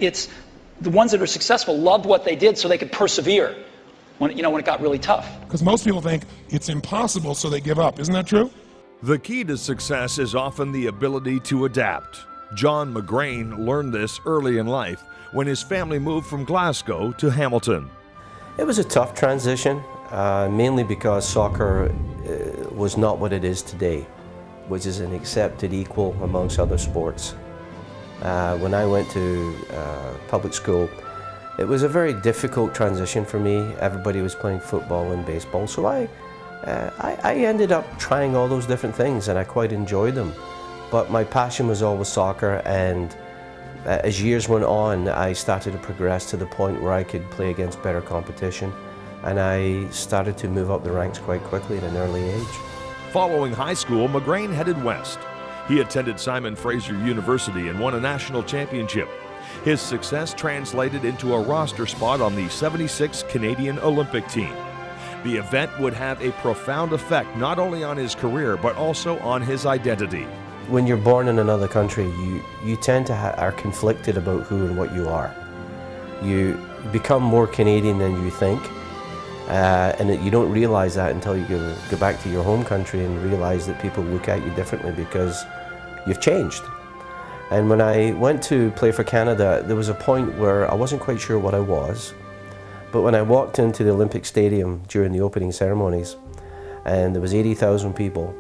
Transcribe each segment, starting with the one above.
It's the ones that are successful loved what they did so they could persevere when it got really tough. Because most people think it's impossible, so they give up. Isn't that true? The key to success is often the ability to adapt. John McGrane learned this early in life when his family moved from Glasgow to Hamilton. It was a tough transition, mainly because soccer was not what it is today, which is an accepted equal amongst other sports. When I went to public school, it was a very difficult transition for me. Everybody was playing football and baseball, so I ended up trying all those different things, and I quite enjoyed them. But my passion was always soccer, and as years went on, I started to progress to the point where I could play against better competition, and I started to move up the ranks quite quickly at an early age. Following high school, McGrane headed west. He attended Simon Fraser University and won a national championship. His success translated into a roster spot on the '76 Canadian Olympic team. The event would have a profound effect not only on his career, but also on his identity. When you're born in another country, you tend to are conflicted about who and what you are. You become more Canadian than you think, and you don't realize that until you go back to your home country and realize that people look at you differently because you've changed. And when I went to play for Canada, there was a point where I wasn't quite sure what I was, but when I walked into the Olympic Stadium during the opening ceremonies, and there was 80,000 people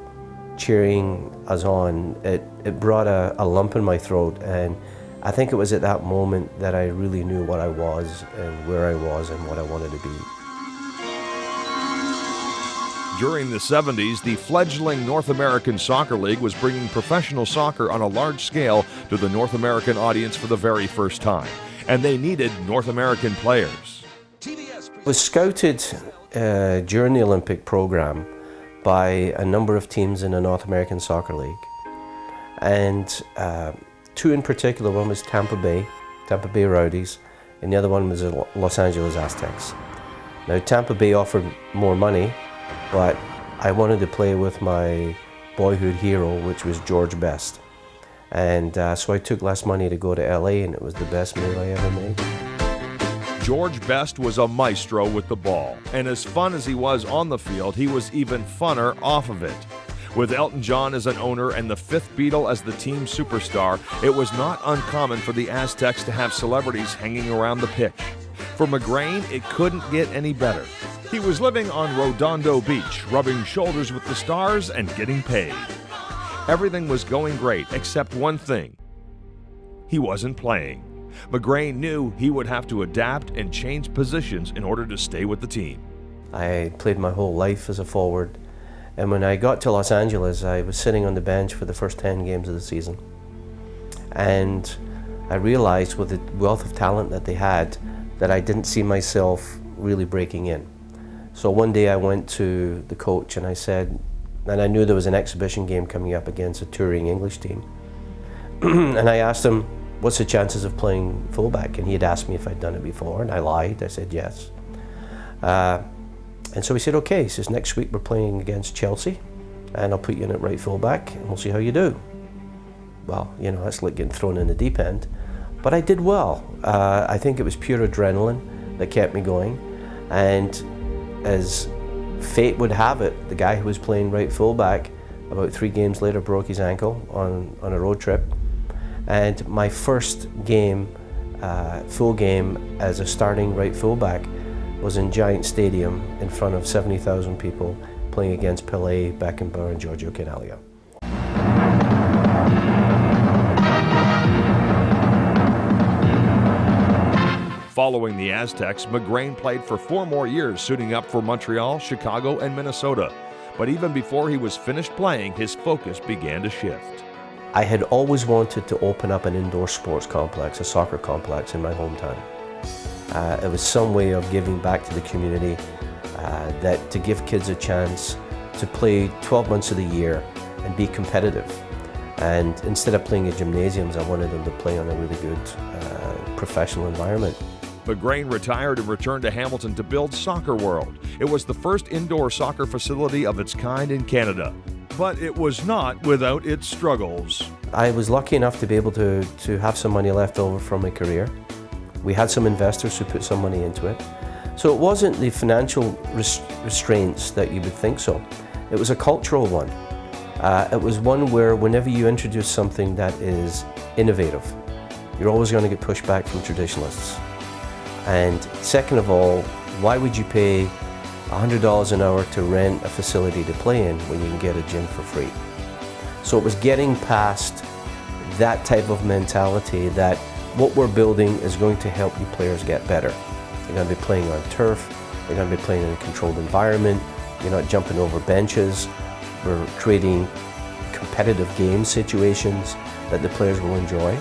cheering us on, it brought a lump in my throat, and I think it was at that moment that I really knew what I was and where I was and what I wanted to be. During the 70s, the fledgling North American Soccer League was bringing professional soccer on a large scale to the North American audience for the very first time, and they needed North American players. I was scouted during the Olympic program by a number of teams in the North American Soccer League, and two in particular. One was Tampa Bay Rowdies, and the other one was the Los Angeles Aztecs. Now Tampa Bay offered more money, but I wanted to play with my boyhood hero, which was George Best. And so I took less money to go to LA, and it was the best move I ever made. George Best was a maestro with the ball, and as fun as he was on the field, he was even funner off of it. With Elton John as an owner and the Fifth Beatle as the team superstar, it was not uncommon for the Aztecs to have celebrities hanging around the pitch. For McGrane, it couldn't get any better. He was living on Redondo Beach, rubbing shoulders with the stars and getting paid. Everything was going great, except one thing. He wasn't playing. McGrane knew he would have to adapt and change positions in order to stay with the team. I played my whole life as a forward, and when I got to Los Angeles, I was sitting on the bench for the first 10 games of the season. And I realized with the wealth of talent that they had, that I didn't see myself really breaking in. So one day I went to the coach and I said, and I knew there was an exhibition game coming up against a touring English team, and I asked him, what's the chances of playing fullback? And he had asked me if I'd done it before, and I lied. I said yes. And so he said, okay. He says, next week we're playing against Chelsea, and I'll put you in at right fullback, and we'll see how you do. Well, that's like getting thrown in the deep end. But I did well. I think it was pure adrenaline that kept me going. And as fate would have it, the guy who was playing right fullback, about 3 games later, broke his ankle on a road trip. And my first game, full game as a starting right fullback, was in Giant Stadium in front of 70,000 people playing against Pelé, Beckenbauer and Giorgio Canaglia. Following the Aztecs, McGrane played for 4 more years, suiting up for Montreal, Chicago and Minnesota. But even before he was finished playing, his focus began to shift. I had always wanted to open up an indoor sports complex, a soccer complex in my hometown. It was some way of giving back to the community, that to give kids a chance to play 12 months of the year and be competitive. And instead of playing in gymnasiums, I wanted them to play on a really good professional environment. McGrane retired and returned to Hamilton to build Soccer World. It was the first indoor soccer facility of its kind in Canada. But it was not without its struggles. I was lucky enough to be able to have some money left over from my career. We had some investors who put some money into it. So it wasn't the financial restraints that you would think so. It was a cultural one. It was one where whenever you introduce something that is innovative, you're always going to get pushback from traditionalists. And second of all, why would you pay $100 an hour to rent a facility to play in when you can get a gym for free? So it was getting past that type of mentality that what we're building is going to help you players get better. You're going to be playing on turf, you're going to be playing in a controlled environment, you're not jumping over benches, we're creating competitive game situations that the players will enjoy.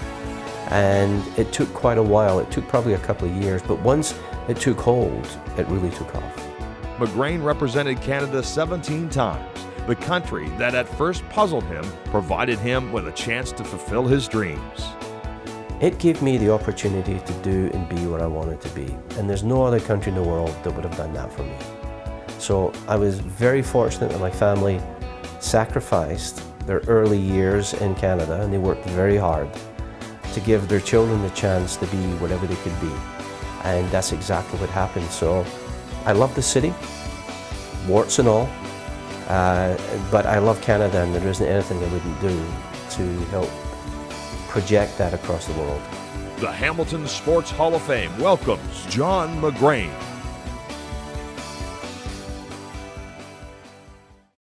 And it took quite a while, it took probably a couple of years, but once it took hold, it really took off. McGrane represented Canada 17 times. The country that at first puzzled him provided him with a chance to fulfill his dreams. It gave me the opportunity to do and be what I wanted to be. And there's no other country in the world that would have done that for me. So I was very fortunate that my family sacrificed their early years in Canada, and they worked very hard to give their children the chance to be whatever they could be. And that's exactly what happened. So I love the city, warts and all. But I love Canada, and there isn't anything I wouldn't do to help project that across the world. The Hamilton Sports Hall of Fame welcomes John McGrane.